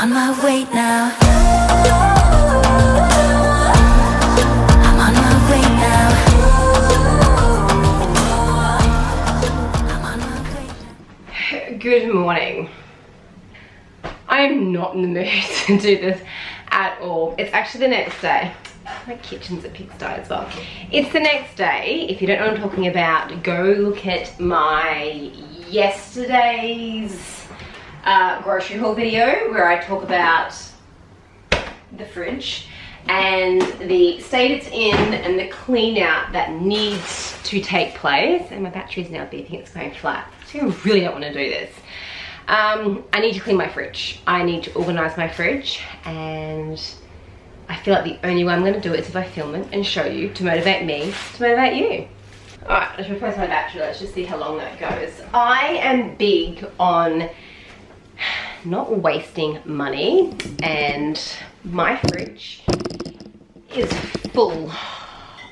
on my way now. I'm on my way now. I'm on my way now. Good morning. I'm not in the mood to do this at all. It's actually the next day. My kitchen's a pigsty as well. It's the next day. If you don't know what I'm talking about, go look at my yesterday's grocery haul video where I talk about the fridge and the state it's in and the clean out that needs to take place. And my battery's now beeping, it's going flat. So I really don't want to do this. I need to clean my fridge. I need to organise my fridge, and I feel like the only way I'm going to do it is if I film it and show you to motivate me to motivate you. Alright, let's replace my battery. Let's just see how long that goes. I am big on not wasting money, and my fridge is full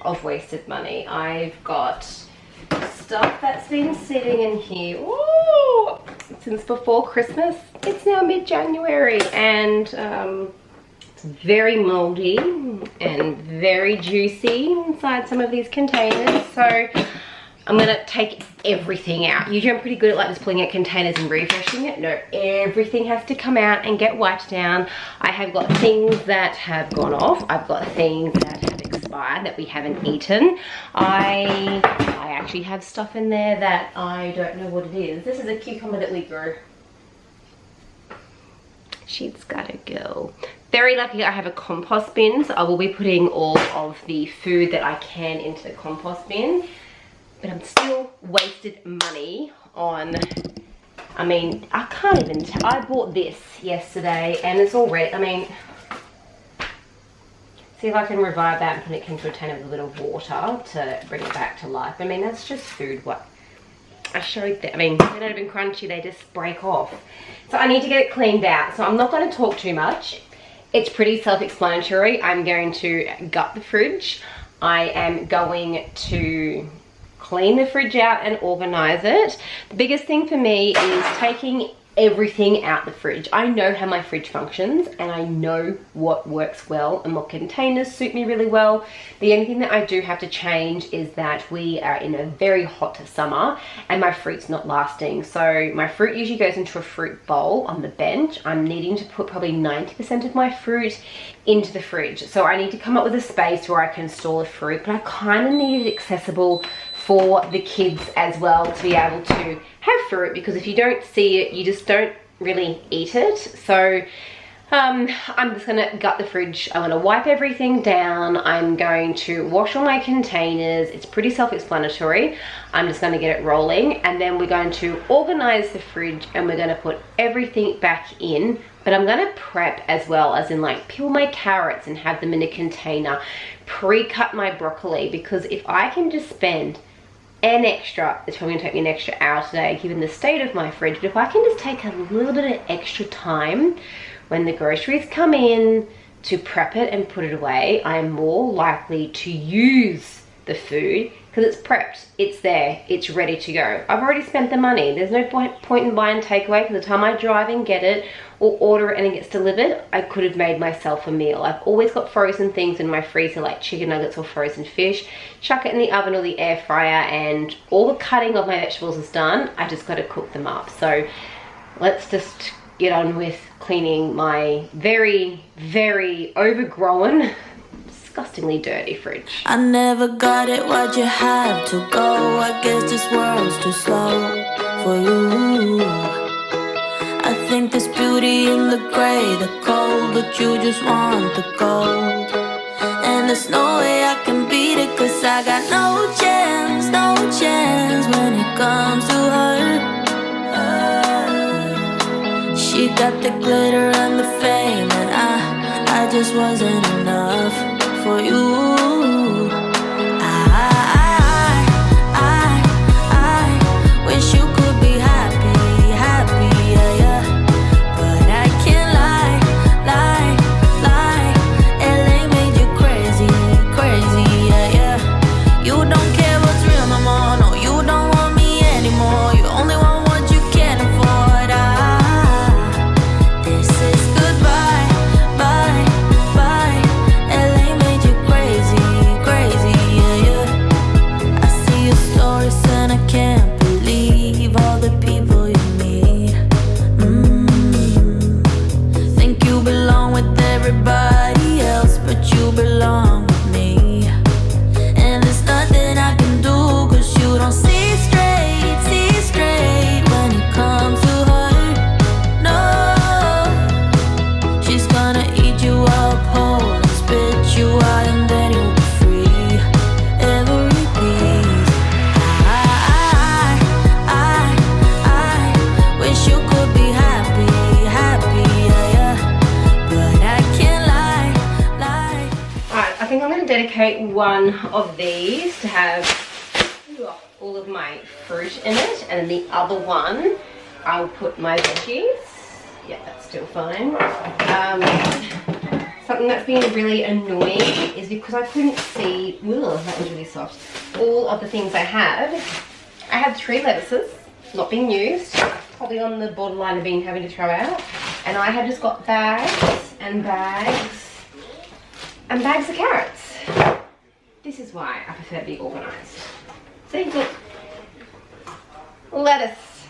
of wasted money. I've got stuff that's been sitting in here since before Christmas. It's now mid-January, and it's very moldy and very juicy inside some of these containers, so I'm gonna take everything out. Usually I'm pretty good at like just pulling out containers and refreshing it. No, everything has to come out and get wiped down. I have got things that have gone off. I've got things that have expired that we haven't eaten. I actually have stuff in there that I don't know what it is. This is a cucumber that we grew. She's gotta go. Very lucky I have a compost bin, so I will be putting all of the food that I can into the compost bin. But I'm still wasted money on, I mean, I can't even tell. I bought this yesterday and it's all red. I mean, see if I can revive that and put it into a tin with a little water to bring it back to life. I mean, that's just food. What I showed them. I mean, they're not even crunchy, they just break off. So I need to get it cleaned out. So I'm not going to talk too much. It's pretty self-explanatory. I'm going to gut the fridge. I am going to clean the fridge out and organize it. The biggest thing for me is taking everything out the fridge. I know how my fridge functions and I know what works well and what containers suit me really well. The only thing that I do have to change is that we are in a very hot summer and my fruit's not lasting. So my fruit usually goes into a fruit bowl on the bench. I'm needing to put probably 90% of my fruit into the fridge. So I need to come up with a space where I can store the fruit, but I kind of need it accessible for the kids as well to be able to have fruit, because if you don't see it, you just don't really eat it. So I'm just gonna gut the fridge. I'm gonna wipe everything down. I'm going to wash all my containers. It's pretty self-explanatory. I'm just gonna get it rolling, and then we're going to organize the fridge and we're gonna put everything back in. But I'm gonna prep as well, as in like peel my carrots and have them in a container, pre-cut my broccoli, because if I can just spend an extra, it's probably gonna take me an extra hour today given the state of my fridge, but if I can just take a little bit of extra time when the groceries come in to prep it and put it away, I am more likely to use the food because it's prepped, it's there, it's ready to go. I've already spent the money. There's no point in buying takeaway, because the time I drive and get it or order it and it gets delivered, I could have made myself a meal. I've always got frozen things in my freezer like chicken nuggets or frozen fish. Chuck it in the oven or the air fryer and all the cutting of my vegetables is done. I just got to cook them up. So let's just get on with cleaning my very, very overgrown, disgustingly dirty fridge. I never got it, why'd you have to go? I guess this world's too slow for you. I think there's beauty in the gray, the cold, but you just want the gold. And there's no way I can beat it, cause I got no chance, no chance when it comes to her. She got the glitter and the fame, and I just wasn't enough for you. I wish you could be happy, happy, yeah, yeah. But I can't lie. LA made you crazy, crazy, yeah, yeah. You don't care what's real no more, no, you don't want me anymore. You only want what you can afford. This is goodbye. dedicate one of these to have all of my fruit in it, and then the other one I'll put my veggies. Yeah, that's still fine. Something that's been really annoying is because I couldn't see, ooh, that was really soft, all of the things I had. I had 3 lettuces, not being used, probably on the borderline of having to throw out. And I had just got bags and bags and bags of carrots. This is why I prefer to be organised. See, look, lettuce.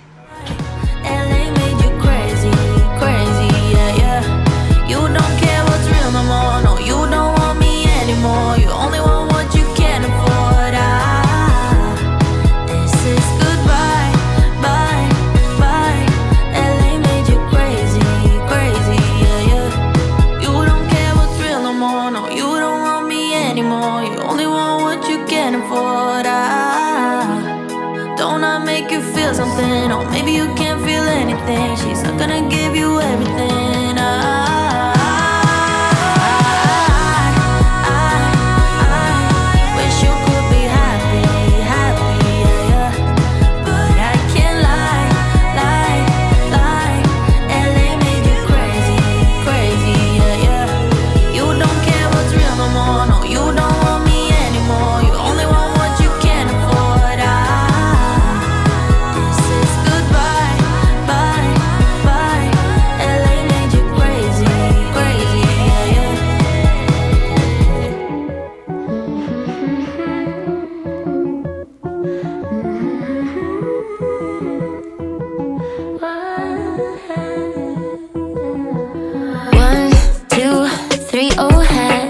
LA made you crazy, crazy, yeah, yeah. You don't care what's real no more, no, you don't want me anymore. You only want what you can afford. This is goodbye, bye, bye. LA made you crazy, crazy, yeah, yeah. You don't care what's real no more, no, you don't want me anymore. You only want what you can afford. Don't I make you feel something? Or maybe you can't feel anything. She's not gonna give you everything. Wish you could be happy, happy, yeah, yeah. But I can't lie, lie, lie. LA made you crazy, crazy, yeah, yeah. You don't care what's real no more, no, you don't want me anymore. You only want what you can afford. This is goodbye, bye, bye. LA made you crazy, crazy, yeah, yeah. One, two, three, oh hey,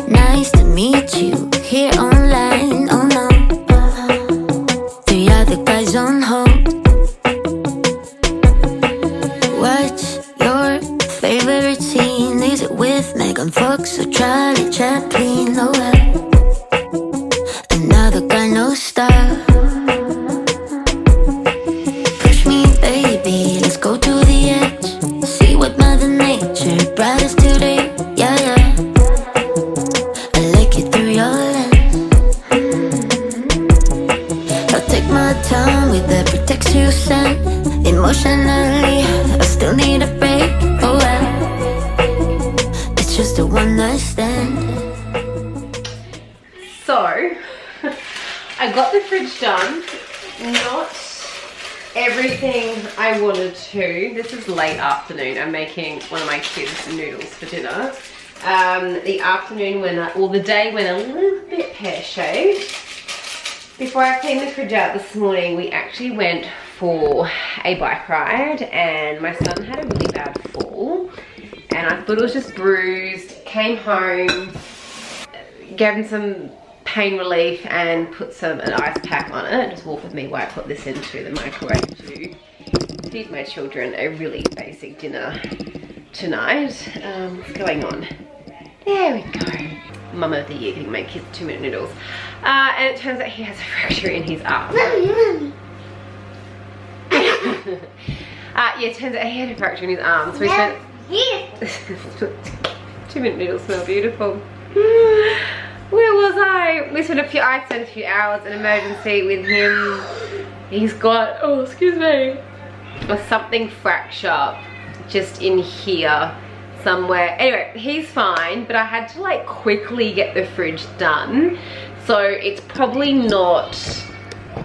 nice to meet you here online. Oh no, 3 other guys on hold. What's your favorite scene? Is it with Megan Fox or Charlie Chaplin? Oh well, another guy, no style. Push me, baby, let's go to the edge. See what Mother Nature brought us today. Yeah, yeah. I like it through your lens. I'll take my time with every text you send. Emotionally, I still need a break. Oh well, it's just a one night stand. So, I got the fridge done. Not everything I wanted to. This is late afternoon. I'm making one of my kids noodles for dinner. The afternoon or the day went a little bit pear-shaped. Before I cleaned the fridge out this morning, we actually went for a bike ride, and my son had a really bad fall, and I thought it was just bruised. Came home, gave him some pain relief and put an ice pack on it. Just walk with me while I put this into the microwave to feed my children a really basic dinner tonight. What's going on? There we go. Mum of the year getting my kids 2-minute noodles. And it turns out he has a fracture in his arm. Yeah, it turns out he had a fracture in his arm. So we spent 2-minute noodles smell beautiful. Where was I? I spent a few hours in emergency with him. He's got, oh excuse me, something fracture just in here somewhere. Anyway, he's fine, but I had to like quickly get the fridge done. So it's probably not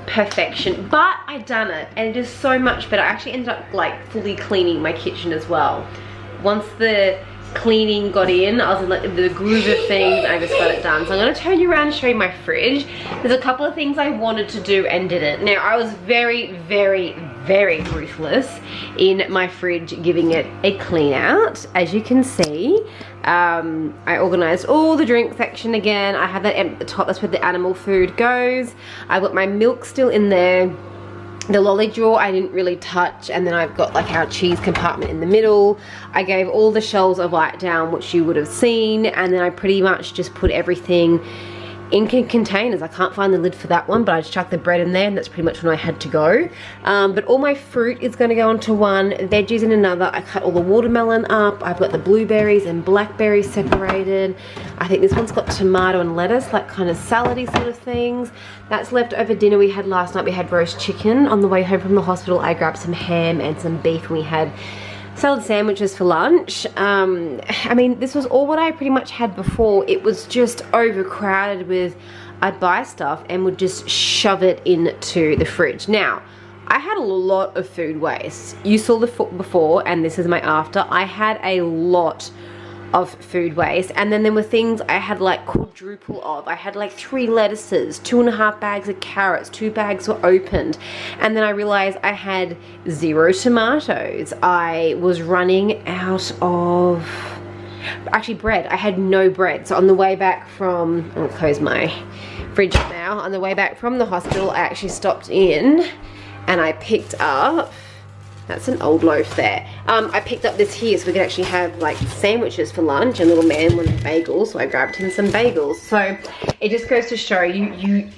perfection, but I done it and it is so much better. I actually ended up like fully cleaning my kitchen as well. Once the cleaning got in, I was in like the groove of things, and I just got it done. So I'm going to turn you around and show you my fridge. There's a couple of things I wanted to do and didn't. Now I was very, very, very ruthless in my fridge, giving it a clean out. As you can see, I organized all the drink section again. I have that at the top, that's where the animal food goes. I've got my milk still in there. The lolly drawer I didn't really touch, and then I've got like our cheese compartment in the middle. I gave all the shelves a wipe down, which you would have seen, and then I pretty much just put everything in containers. I can't find the lid for that one, but I just chucked the bread in there and that's pretty much when I had to go. But all my fruit is going to go onto one, veggies in another. I cut all the watermelon up. I've got the blueberries and blackberries separated. I think this one's got tomato and lettuce, like kind of salady sort of things. That's leftover dinner we had last night. We had roast chicken. On the way home from the hospital, I grabbed some ham and some beef, and we had salad sandwiches for lunch. I mean, this was all what I pretty much had before. It was just overcrowded with, I'd buy stuff and would just shove it into the fridge. Now, I had a lot of food waste. You saw the before, and this is my after. I had a lot of food waste, and then there were things I had like quadruple of. I had like 3 lettuces, 2.5 bags of carrots, 2 bags were opened, and then I realized I had 0 tomatoes. I was running out of, actually, bread. I had no bread. So on the way back from, I'll close my fridge now, on the way back from the hospital, I actually stopped in and I picked up, that's an old loaf there. I picked up this here so we could actually have like sandwiches for lunch, and little man wanted bagels, so I grabbed him some bagels. So it just goes to show you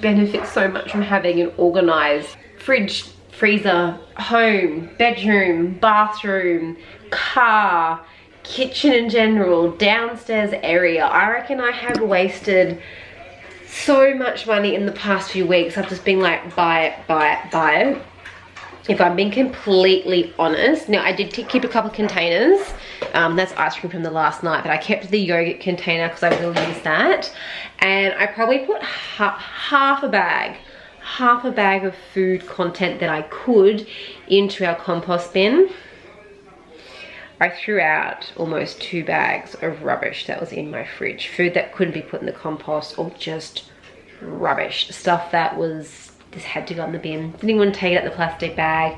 benefit so much from having an organized fridge, freezer, home, bedroom, bathroom, car, kitchen in general, downstairs area. I reckon I have wasted so much money in the past few weeks. I've just been like, buy it, buy it, buy it. If I'm being completely honest. Now, I did keep a couple of containers. That's ice cream from the last night, but I kept the yogurt container because I will use that. And I probably put half a bag of food content that I could into our compost bin. I threw out almost 2 bags of rubbish that was in my fridge. Food that couldn't be put in the compost, or just rubbish. Stuff that was, just had to go in the bin. Didn't even want to take it out the plastic bag.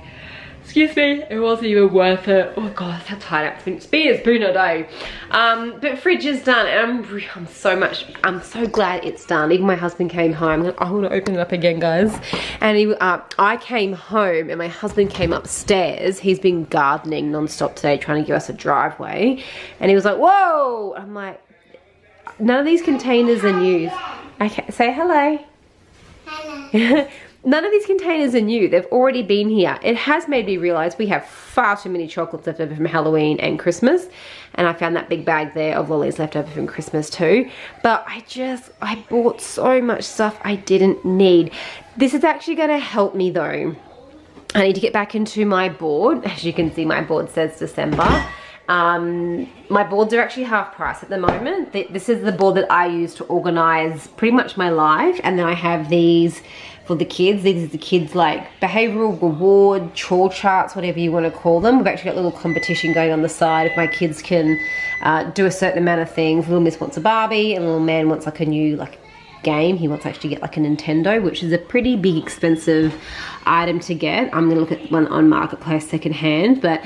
Excuse me, it wasn't even worth it. Oh god, that's how tired it's been a day. But fridge is done, and I'm so glad it's done. Even my husband came home. I want to open it up again, guys. And I came home, and my husband came upstairs. He's been gardening non-stop today, trying to give us a driveway. And he was like, whoa! I'm like, none of these containers are new. Okay, say hello. Hello. None of these containers are new. They've already been here. It has made me realize we have far too many chocolates left over from Halloween and Christmas. And I found that big bag there of lollies left over from Christmas too. But I bought so much stuff I didn't need. This is actually going to help me though. I need to get back into my board. As you can see, my board says December. My boards are actually half price at the moment. This is the board that I use to organize pretty much my life. And then I have these for the kids. These are the kids like behavioral reward, chore charts, whatever you want to call them. We've actually got a little competition going on the side. If my kids can do a certain amount of things. Little miss wants a Barbie, and little man wants like a new game. He wants to actually get like a Nintendo, which is a pretty big expensive item to get. I'm gonna look at one on Marketplace secondhand, but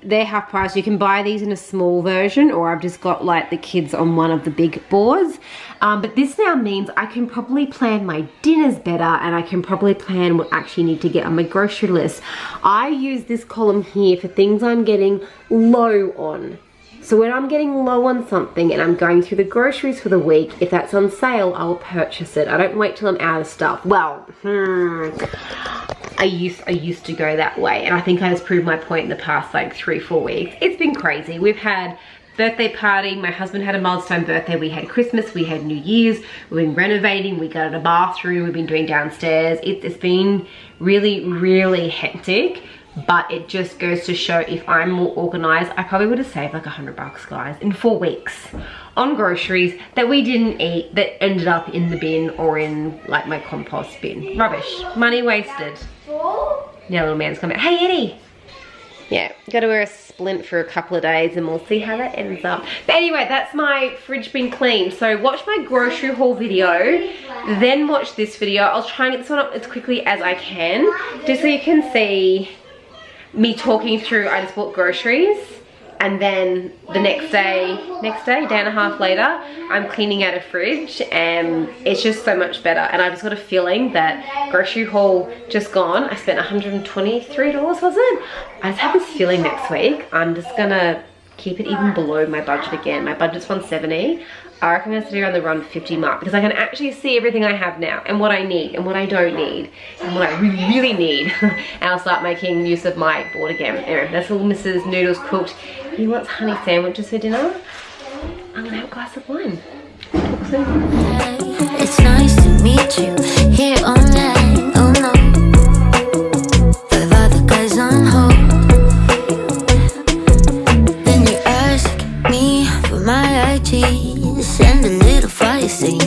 they're half price. You can buy these in a small version, or I've just got like the kids on one of the big boards. But this now means I can probably plan my dinners better, and I can probably plan what I actually need to get on my grocery list. I use this column here for things I'm getting low on. So when I'm getting low on something and I'm going through the groceries for the week, if that's on sale, I'll purchase it. I don't wait till I'm out of stuff. Well, I used to go that way, and I think I just proved my point in the past like 3-4 weeks. It's been crazy. We've had birthday party, my husband had a milestone birthday, we had Christmas, we had New Year's, we've been renovating, we got a bathroom, we've been doing downstairs. It's been really, really hectic. But it just goes to show, if I'm more organized, I probably would have saved like $100, guys, in 4 weeks on groceries that we didn't eat, that ended up in the bin or in like my compost bin. Rubbish. Money wasted. Now little man's coming. Hey, Eddie. Yeah, gotta wear a splint for a couple of days and we'll see how that ends up. But anyway, that's my fridge being cleaned. So watch my grocery haul video, then watch this video. I'll try and get this one up as quickly as I can, just so you can see me talking through. I just bought groceries, and then the next day and a half later, I'm cleaning out a fridge, and it's just so much better. And I just got a feeling that grocery haul just gone. I spent $123, was it? I just have this feeling next week I'm just gonna keep it even below my budget again. My budget's 170. I reckon I'm gonna sit around the run 50 mark because I can actually see everything I have now and what I need and what I don't need and what I really, really need. And I'll start making use of my board again. Anyway, that's all Mrs. Noodles cooked. He wants honey sandwiches for dinner. I'm gonna have a glass of wine. Talk soon. It's nice to meet you here online. Oh no, 5 other guys on hold. Then you ask me for my IG, send a little fire saying